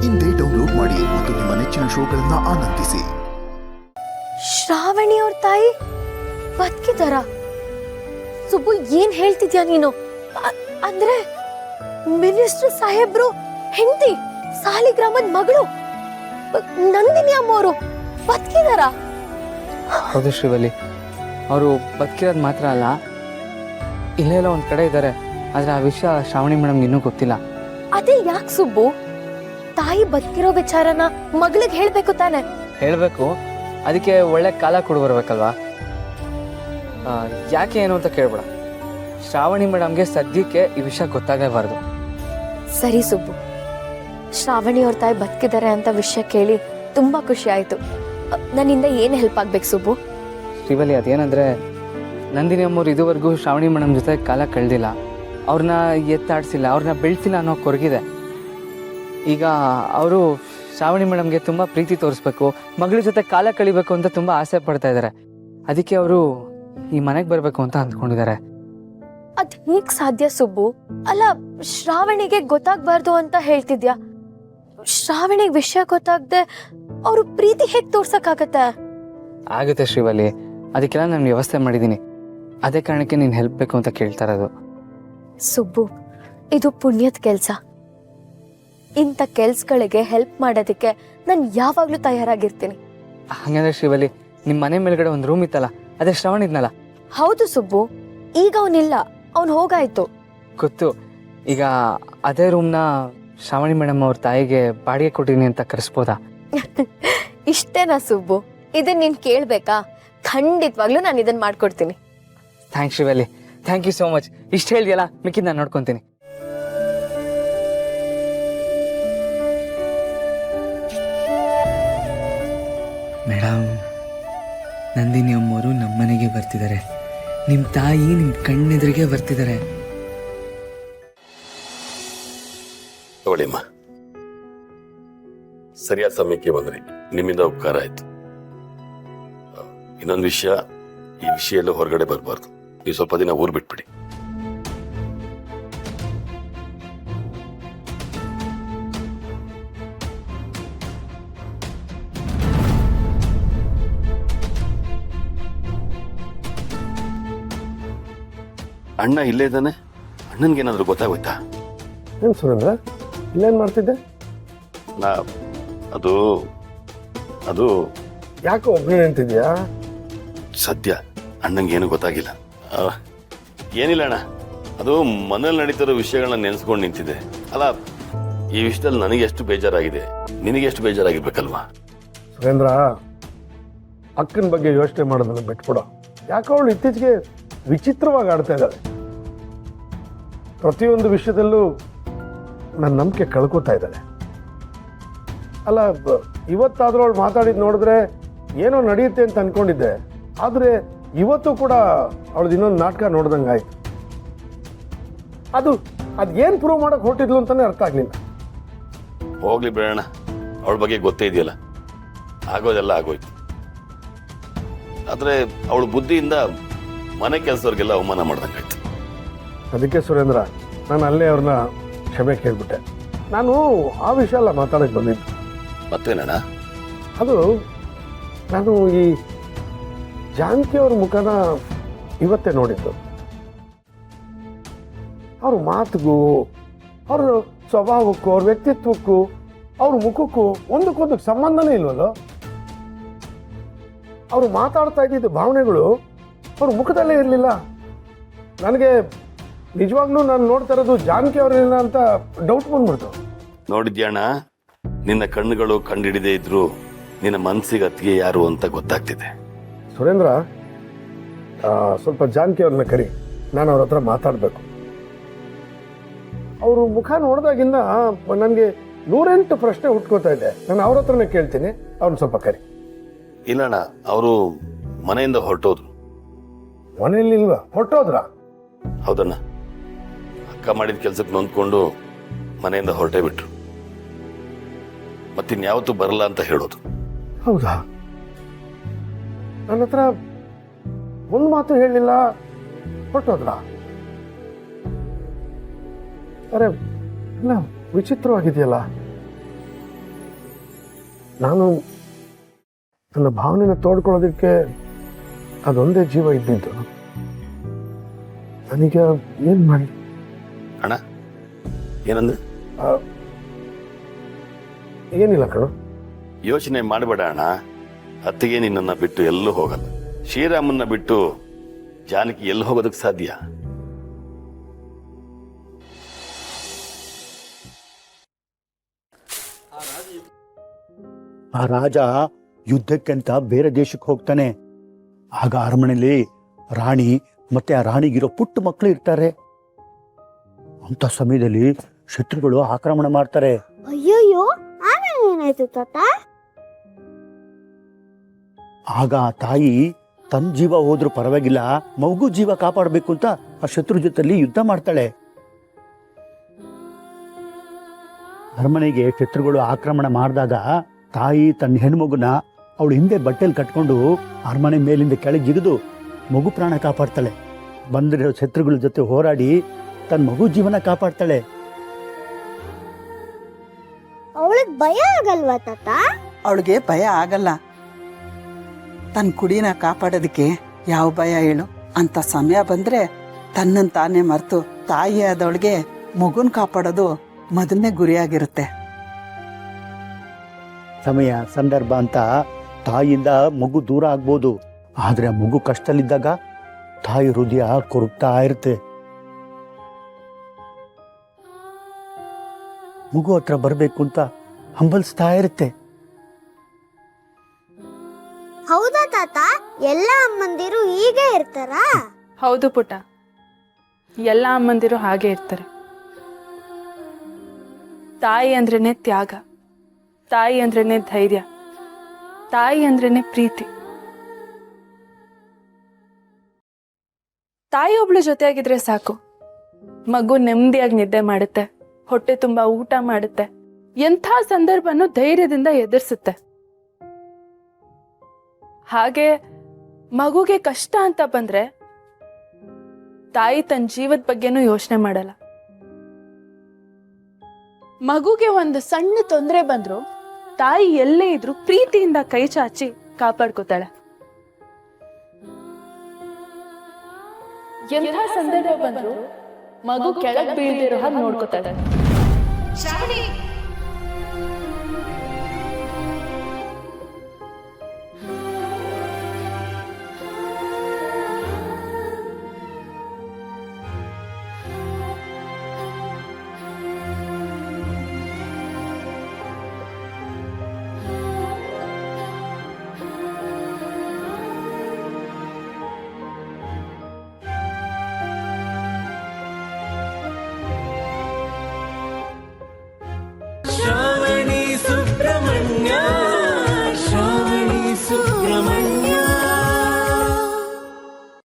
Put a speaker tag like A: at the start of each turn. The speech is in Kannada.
A: ಇಂದೇ ಡೌನ್ಲೋಡ್ ಮಾಡಿ ಮತ್ತು ನಿಮ್ಮ ನೆಚ್ಚಿನ ಶೋಗಳನ್ನ ಆನಂದಿಸಿ.
B: ಶ್ರಾವಣಿ ಅವ್ರ ತಾಯಿ ಬದುಕಿದಾರ? ಸುಬ್ಬು, ಏನ್ ಹೇಳ್ತಿದ್ಯಾ ನೀನು? ಅಂದ್ರೆ ಮಿನಿಸ್ಟರ್ ಸಾಹೇಬ್ರು ಹೆಂಡತಿ, ಸಾಲಿಗ್ರಾಮದ ಮಗಳು ನಂದಿನಿ ಅಮ್ಮವರು ಬದುಕಿದಾರ?
C: ಹೌದು ಶ್ರೀವಲ್ಲಿ, ಅವರು ಬದುಕಿರೋದು ಮಾತ್ರ ಅಲ್ಲ, ಇಲ್ಲೆಲ್ಲ ಒಂದ್ ಕಡೆ ಇದ್ದಾರೆ. ಆದ್ರೆ ಆ ವಿಷಯ ಶ್ರಾವಣಿ ಮೇಡಮ್ಗೆ ಇನ್ನೂ ಗೊತ್ತಿಲ್ಲ.
B: ಅದೇ ಯಾಕೆ ಸುಬ್ಬು? ತಾಯಿ ಬದುಕಿರೋ ವಿಚಾರನ ಮಗಳಿಗೆ ಹೇಳ್ಬೇಕು ತಾನೆ?
C: ಹೇಳ್ಬೇಕು, ಅದಕ್ಕೆ ಒಳ್ಳೆ ಕಾಲ ಕೊಡು ಬರ್ಬೇಕಲ್ವಾ? ಯಾಕೆ ಏನು ಅಂತ ಕೇಳ್ಬೇಡ. ಶ್ರಾವಣಿ ಮೇಡಮ್ಗೆ ಸದ್ಯಕ್ಕೆ ಈ ವಿಷಯ ಗೊತ್ತಾಗಬಾರ್ದು.
B: ಸರಿ ಸುಬ್ಬು, ಶ್ರಾವಣಿ ಅವ್ರ ತಾಯಿ ಬದುಕಿದ್ದಾರೆ ಅಂತ ವಿಷಯ ಕೇಳಿ ತುಂಬಾ ಖುಷಿ ಆಯ್ತು. ನನ್ನಿಂದ ಏನ್ ಹೆಲ್ಪ್ ಆಗ್ಬೇಕು ಸುಬ್ಬು?
C: ಶ್ರೀವಲ್ಲಿ, ಅದೇನಂದ್ರೆ ನಂದಿನಿ ಅಮ್ಮವ್ರು ಇದುವರೆಗೂ ಶ್ರಾವಣಿ ಮೇಡಮ್ ಜೊತೆ ಕಾಲ ಕಳೆದಿಲ್ಲ, ಅವ್ರನ್ನ ಎತ್ತಾಡ್ಸಿಲ್ಲ, ಅವ್ರನ್ನ ಬೆಳೆಸಿಲ್ಲ ಅನ್ನೋ ಕೊರಗಿದೆ. ಈಗ ಅವರು ಶ್ರಾವಣಿ ಮೇಡಮ್ಗೆ ತುಂಬ ಪ್ರೀತಿ ತೋರಿಸ್ಬೇಕು, ಮಗಳ ಜೊತೆ ಕಾಲ ಕಳಿಬೇಕು ಅಂತ ತುಂಬ ಆಸೆ ಪಡ್ತಾ ಇದ್ದಾರೆ. ಅದಕ್ಕೆ ಅವರು ಈ ಮನೆಗೆ ಬರಬೇಕು ಅಂತ ಅಂದ್ಕೊಂಡಿದ್ದಾರೆ.
B: ಅದ್ ಹೇಗ್ ಸಾಧ್ಯ ಸುಬ್ಬು? ಅಲ್ಲ, ಶ್ರಾವಣಿಗೆ ಗೊತ್ತಾಗ್ಬಾರ್ದು ಅಂತ ಹೇಳ್ತಿದ್ಯಾ? ಶ್ರಾವಣಿಗೆ ವಿಷಯ ಗೊತ್ತಾಗ್ದೆ ಅವರು ಪ್ರೀತಿ ಹೇಗ್ ತೋರ್ಸಕ್ಕಾಗತ್ತೆ?
C: ಆಗುತ್ತೆ ಶ್ರೀವಲ್ಲಿ, ಅದಕ್ಕೆಲ್ಲ ನಾನು ವ್ಯವಸ್ಥೆ ಮಾಡಿದ್ದೀನಿ. ಅದೇ ಕಾರಣಕ್ಕೆ ನೀನು ಹೆಲ್ಪ್ ಬೇಕು ಅಂತ ಕೇಳ್ತಾ ಇರೋದು.
B: ಸುಬ್ಬು, ಇದು ಪುಣ್ಯದ ಕೆಲ್ಸ. ಇಂಥ ಕೆಲ್ಸಗಳಿಗೆ ಹೆಲ್ಪ್ ಮಾಡೋದಕ್ಕೆ ನಾನು ಯಾವಾಗ್ಲೂ ತಯಾರಾಗಿರ್ತೀನಿ.
C: ಹಾಗಂದ್ರೆ ಶ್ರೀವಲ್ಲಿ, ನಿಮ್ಮ ಮನೆ ಮೇಲ್ಗಡೆ ಒಂದು ರೂಮ್ ಇತ್ತಲ್ಲ, ಅದೇ ಶ್ರಾವಣಿ ಇದ್ನಲ್ಲ?
B: ಹೌದು ಸುಬ್ಬು, ಈಗ ಅವನಿಲ್ಲ, ಅವನು ಹೋಗಾಯ್ತು.
C: ಗೊತ್ತು. ಈಗ ಅದೇ ರೂಮ್ನ ಶ್ರಾವಣಿ ಮೇಡಮ್ ಅವ್ರ ತಾಯಿಗೆ ಬಾಡಿಗೆ ಕೊಟ್ಟಿನಿ ಅಂತ ಕರೆಸ್ಬೋದಾ?
B: ಇಷ್ಟೇನಾ ಸುಬ್ಬು? ಇದನ್ನ ನೀನ್ ಕೇಳ್ಬೇಕಾ? ಖಂಡಿತವಾಗ್ಲೂ ನಾನು ಇದನ್ನ ಮಾಡ್ಕೊಡ್ತೀನಿ.
C: Thanks Srivalli, thank you so much. ಇಷ್ಟು ಹೇಳಿದೆಯಲ್ಲ, ಮಿಕ್ಕಿದ್ ನಾನು ನೋಡ್ಕೊತೀನಿ. ಮೇಡಮ್, ನಂದಿನಿ ಅಮ್ಮವರು ನಮ್ಮ ಮನೆಗೆ ಬರ್ತಿದ್ದಾರೆ. ನಿಮ್ಮ ತಾಯಿ ನಿಮ್ಮ ಕಣ್ಣೆದುರಿಗೆ ಬರ್ತಿದ್ದಾರೆ.
D: ತಗೊಳ್ಳಿಮ್ಮ, ಸರಿಯಾದ ಸಮಯಕ್ಕೆ ಬಂದ್ರಿ. ನಿಮ್ಮಿಂದ ಉಪಕಾರ ಆಯ್ತು. ಇನ್ನೊಂದು ವಿಷಯ, ಈ ವಿಷಯ ಎಲ್ಲ ಹೊರಗಡೆ ಬರಬಾರ್ದು. ನೀವು ಸ್ವಲ್ಪ ದಿನ ಊರು ಬಿಟ್ಬಿಡಿ. ಅಣ್ಣ ಇಲ್ಲೇ ಇದ್ದಾನೆ. ಅಣ್ಣನ್ಗೇನಾದ್ರೂ ಗೊತ್ತಾಗೋಯ್ತಾ?
E: ಏನು ಸುರೇಂದ್ರ, ಇಲ್ಲೇನು ಮಾಡ್ತಿದ್ದೆ?
D: ಅದು ಅದು
E: ಯಾಕೆ ಒಬ್ಬನೇ ನಿಂತಿದ್ಯಾ?
D: ಸದ್ಯ ಅಣ್ಣಂಗೇನು ಗೊತ್ತಾಗಿಲ್ಲ. ಏನಿಲ್ಲ ಅಣ್ಣ, ಅದು ಮನೇಲಿ ನಡೀತಿರೋ ವಿಷಯಗಳನ್ನ ನೆನೆಸ್ಕೊಂಡು ನಿಂತಿದೆ. ಅಲ್ಲ, ಈ ವಿಷಯದಲ್ಲಿ ನನಗೆ ಎಷ್ಟು ಬೇಜಾರಾಗಿದೆ, ನಿನಗೆ ಎಷ್ಟು ಬೇಜಾರಾಗಿರ್ಬೇಕಲ್ವಾ?
E: ಸುರೇಂದ್ರ, ಅಕ್ಕನ ಬಗ್ಗೆ ಯೋಚನೆ ಮಾಡೋದನ್ನು ಬಿಟ್ಕೊಡೋ. ಯಾಕೆ ಅವಳು ಇತ್ತೀಚೆಗೆ ವಿಚಿತ್ರವಾಗಿ ಆಡ್ತಾ ಇದ್ದಾಳೆ. ಪ್ರತಿಯೊಂದು ವಿಷಯದಲ್ಲೂ ನನ್ನ ನಂಬಿಕೆ ಕಳ್ಕೊತಾ ಇದ್ದಾಳೆ. ಅಲ್ಲ, ಇವತ್ತಾದ್ರೂ ಅವಳು ಮಾತಾಡಿದ್ ನೋಡಿದ್ರೆ ಏನೋ ನಡೆಯುತ್ತೆ ಅಂತ ಅನ್ಕೊಂಡಿದ್ದೆ. ಆದರೆ ಇವತ್ತು ಕೂಡ ಅವಳದು ಇನ್ನೊಂದು ನಾಟಕ ನೋಡ್ದಂಗೆ ಆಯ್ತು. ಅದೇನು ಪ್ರೂವ್ ಮಾಡಕ್ ಹೊರಟಿದ್ಲು ಅಂತಾನೆ ಅರ್ಥ ಆಗ್ಲಿಲ್ಲ.
D: ಹೋಗ್ಲಿ ಬಿಡೋಣ, ಅವಳ ಬಗ್ಗೆ ಗೊತ್ತೇ ಇದೆಯಲ್ಲ, ಆಗೋದೆಲ್ಲ ಆಗೋಯ್ತು. ಆದ್ರೆ ಅವಳ ಬುದ್ಧಿಯಿಂದ ಮನೆ ಕೆಲಸದವ್ರಿಗೆಲ್ಲ ಅವಮಾನ ಮಾಡ್ದಂಗಾಯ್ತು.
E: ಅದಕ್ಕೆ ಸುರೇಂದ್ರ, ನಾನು ಅಲ್ಲೇ ಅವ್ರನ್ನ ಕ್ಷಮೆ ಕೇಳ್ಬಿಟ್ಟೆ. ನಾನು ಆ ವಿಷಯ ಎಲ್ಲ ಮಾತಾಡಕ್ಕೆ ಬಂದಿದ್ದು.
D: ಮತ್ತೇನಣ್ಣ?
E: ಅದು ನಾನು ಈ ಜಾನಕಿ ಅವ್ರ ಮುಖನ ಇವತ್ತೇ ನೋಡಿದ್ದು. ಅವ್ರ ಮಾತಿಗೂ, ಅವ್ರ ಸ್ವಭಾವಕ್ಕೂ, ಅವ್ರ ವ್ಯಕ್ತಿತ್ವಕ್ಕೂ, ಅವ್ರ ಮುಖಕ್ಕೂ ಒಂದಕ್ಕೊಂದಕ್ಕೆ ಸಂಬಂಧನೇ ಇಲ್ವಲ್ಲ. ಅವರು ಮಾತಾಡ್ತಾ ಇದ್ದಿದ್ದ ಭಾವನೆಗಳು ಅವ್ರ ಮುಖದಲ್ಲೇ ಇರಲಿಲ್ಲ. ನನಗೆ ನಿಜವಾಗ್ಲೂ ನಾನು ನೋಡ್ತಾ ಇರೋದು ಜಾನಕಿ ಅವ್ರೇನ ಅಂತ ಡೌಟ್ ಬಂದ್ಬಿಡ್ತು.
D: ನೋಡಿದ್ಯಾಣ, ನಿನ್ನ ಕಣ್ಣುಗಳು ಕಂಡಿಡಿದೇ ಇದ್ರು ನಿನ್ನ ಮನಸ್ಸಿಗೆ ಅತ್ತಿಗೆ ಯಾರು ಅಂತ ಗೊತ್ತಾಗ್ತಿದೆ.
E: ಸುರೇಂದ್ರ, ಸ್ವಲ್ಪ ಜಾನಕಿ ಅವ್ರನ್ನ ಕರಿ, ನಾನು ಅವ್ರ ಹತ್ರ ಮಾತಾಡಬೇಕು. ಅವರು ಮುಖ ನೋಡಿದಾಗಿಂದ ನನಗೆ 108 ಪ್ರಶ್ನೆ ಹುಟ್ಕೋತಾ ಇದೆ. ನಾನು ಅವ್ರ ಹತ್ರನೇ ಕೇಳ್ತೀನಿ, ಅವ್ರನ್ನ ಸ್ವಲ್ಪ ಕರಿ.
D: ಇಲ್ಲಣ್ಣ, ಅವರು ಮನೆಯಿಂದ ಹೊರಟೋದ್ರು.
E: ಮನೆಯಲ್ಲಿ ಇಲ್ವಾ? ಹೊರಟೋದ್ರ?
D: ಹೌದಣ್ಣ, ಅಕ್ಕ ಮಾಡಿದ ಕೆಲ್ಸಕ್ಕೆ ನೊಂದ್ಕೊಂಡು ಮನೆಯಿಂದ ಹೊರಟೇ ಬಿಟ್ರು. ಮತ್ತಿನ್ಯಾವತ್ತೂ ಬರಲ್ಲ ಅಂತ ಹೇಳೋದು.
E: ಹೌದಾ? ನನ್ನ ಹತ್ರ ಒಂದು ಮಾತು ಹೇಳಲಿಲ್ಲ, ಹೊರಟೋದ್ರ? ಅರೆ, ಇಲ್ಲ, ವಿಚಿತ್ರವಾಗಿದೆಯಲ್ಲ. ನಾನು ನನ್ನ ಭಾವನೆನ ತೋಡ್ಕೊಳ್ಳೋದಕ್ಕೆ ಅದೊಂದೇ ಜೀವ ಇದ್ದಿದ್ದು. ನನಗೆ ಏನು ಮಾಡಿ?
D: ಅಣ್ಣ ಏನಂದ್ರೆ?
E: ಏನಿಲ್ಲ ಕಣೋ.
D: ಯೋಚನೆ ಮಾಡಬೇಡ ಅಣ್ಣ. ಅತ್ತಿಗೆ ನಿನ್ನನ್ನು ಬಿಟ್ಟು ಎಲ್ಲೂ ಹೋಗಲ್ಲ. ಶ್ರೀರಾಮನ್ನ ಬಿಟ್ಟು ಜಾನಕಿ ಎಲ್ಲಿ ಹೋಗೋದಕ್ಕೆ ಸಾಧ್ಯ?
F: ಆ ರಾಜ ಯುದ್ಧಕ್ಕೆಂತ ಬೇರೆ ದೇಶಕ್ಕೆ ಹೋಗ್ತಾನೆ. ಆಗ ಅರಮನೆಯಲ್ಲಿ ರಾಣಿ ಮತ್ತೆ ಆ ರಾಣಿಗಿರೋ ಪುಟ್ಟ ಮಕ್ಕಳು ಇರ್ತಾರೆ. ಅಂತ ಸಮಯದಲ್ಲಿ ಶತ್ರುಗಳು ಆಕ್ರಮಣ ಮಾಡ್ತಾರೆ.
G: ಅಯ್ಯೋಯ್ಯೋ, ಆಮೇಲೆ ಏನಾಯ್ತು ತಾತ?
F: ಆಗ ಆ ತಾಯಿ ತನ್ನ ಜೀವ ಹೋದ್ರೂ ಪರವಾಗಿಲ್ಲ, ಮಗು ಜೀವ ಕಾಪಾಡಬೇಕು ಅಂತ ಆ ಶತ್ರು ಜೊತೆಲಿ ಯುದ್ಧ ಮಾಡ್ತಾಳೆ. ಅರಮನೆಗೆ ಶತ್ರುಗಳು ಆಕ್ರಮಣ ಮಾಡಿದಾಗ ತಾಯಿ ತನ್ನ ಹೆಣ್ಮಗುನ ಅವಳು ಹಿಂದೆ ಬಟ್ಟೆಲಿ ಕಟ್ಕೊಂಡು ಅರಮನೆ ಮೇಲಿಂದ ಕೆಳಗೆ ಜಿಗಿದು ಮಗು ಪ್ರಾಣ ಕಾಪಾಡ್ತಾಳೆ. ಬಂದಿರೋ ಶತ್ರುಗಳ ಜೊತೆ ಹೋರಾಡಿ ತನ್ನ ಮಗು ಜೀವನ ಕಾಪಾಡ್ತಾಳೆ.
G: ಅವಳಿಗೆ ಭಯ ಆಗಲ್ವಾ ತಾತ?
H: ಅವಳಿಗೆ ಭಯ ಆಗಲ್ಲ. ತನ್ನ ಕುಡಿನ ಕಾಪಾಡೋದಕ್ಕೆ ಯಾವ ಭಯ ಹೇಳು? ಅಂತ ಸಮಯ ಬಂದ್ರೆ ತನ್ನನ್ನು ತಾನೇ ಮರೆತು ತಾಯಿ ಆದವಳಿಗೆ ಮಗುನ್ ಕಾಪಾಡೋದು ಮೊದಲನೇ ಗುರಿಯಾಗಿರುತ್ತೆ.
F: ಸಮಯ ಸಂದರ್ಭ ಅಂತ ತಾಯಿಯಿಂದ ಮಗು ದೂರ ಆಗ್ಬೋದು, ಆದ್ರೆ ಆ ಮಗು ಕಷ್ಟದಲ್ಲಿದ್ದಾಗ ತಾಯಿ ಹೃದಯ ಕೊರಗ್ತಾ ಇರುತ್ತೆ. ಮಗು ಹತ್ರ ಬರಬೇಕು ಅಂತ ಹಂಬಲಿಸ್ತಾ ಇರುತ್ತೆ.
G: ಹೌದಾ ತಾತ? ಎಲ್ಲ ಅಮ್ಮಂದಿರು ಹೀಗೆ ಇರ್ತಾರಾ?
I: ಹೌದು ಪುಟ್ಟ, ಎಲ್ಲ ಅಮ್ಮಂದಿರು ಹಾಗೆ ಇರ್ತಾರೆ. ತಾಯಿ ಅಂದ್ರೇನೆ ತ್ಯಾಗ, ತಾಯಿ ಅಂದ್ರೇನೆ ಧೈರ್ಯ, ತಾಯಿ ಅಂದ್ರೇನೆ ಪ್ರೀತಿ. ತಾಯಿ ಒಬ್ಳು ಜೊತೆಯಾಗಿದ್ರೆ ಸಾಕು, ಮಗು ನೆಮ್ಮದಿಯಾಗಿ ನಿದ್ದೆ ಮಾಡುತ್ತೆ, ಹೊಟ್ಟೆ ತುಂಬಾ ಊಟ ಮಾಡುತ್ತೆ, ಎಂಥ ಸಂದರ್ಭನೂ ಧೈರ್ಯದಿಂದ ಎದುರಿಸುತ್ತೆ. ಹಾಗೆ ಮಗುಗೆ ಕಷ್ಟ ಅಂತ ಬಂದ್ರೆ ತಾಯಿ ತನ್ನ ಜೀವದ ಬಗ್ಗೆನೂ ಯೋಚನೆ ಮಾಡಲ್ಲ. ಮಗುಗೆ ಒಂದು ಸಣ್ಣ ತೊಂದರೆ ಬಂದ್ರು ತಾಯಿ ಎಲ್ಲೇ ಇದ್ರು ಪ್ರೀತಿಯಿಂದ ಕೈ ಚಾಚಿ ಕಾಪಾಡ್ಕೋತಾಳೆ. ಎಂಥ ಸಂದರ್ಭ ಬಂದ್ರು ಮಗು ಕೆಳಗ್ ಬೀಳ್ದಿರೋ ಹಾಗೆ ನೋಡ್ಕೋತಾಳೆ.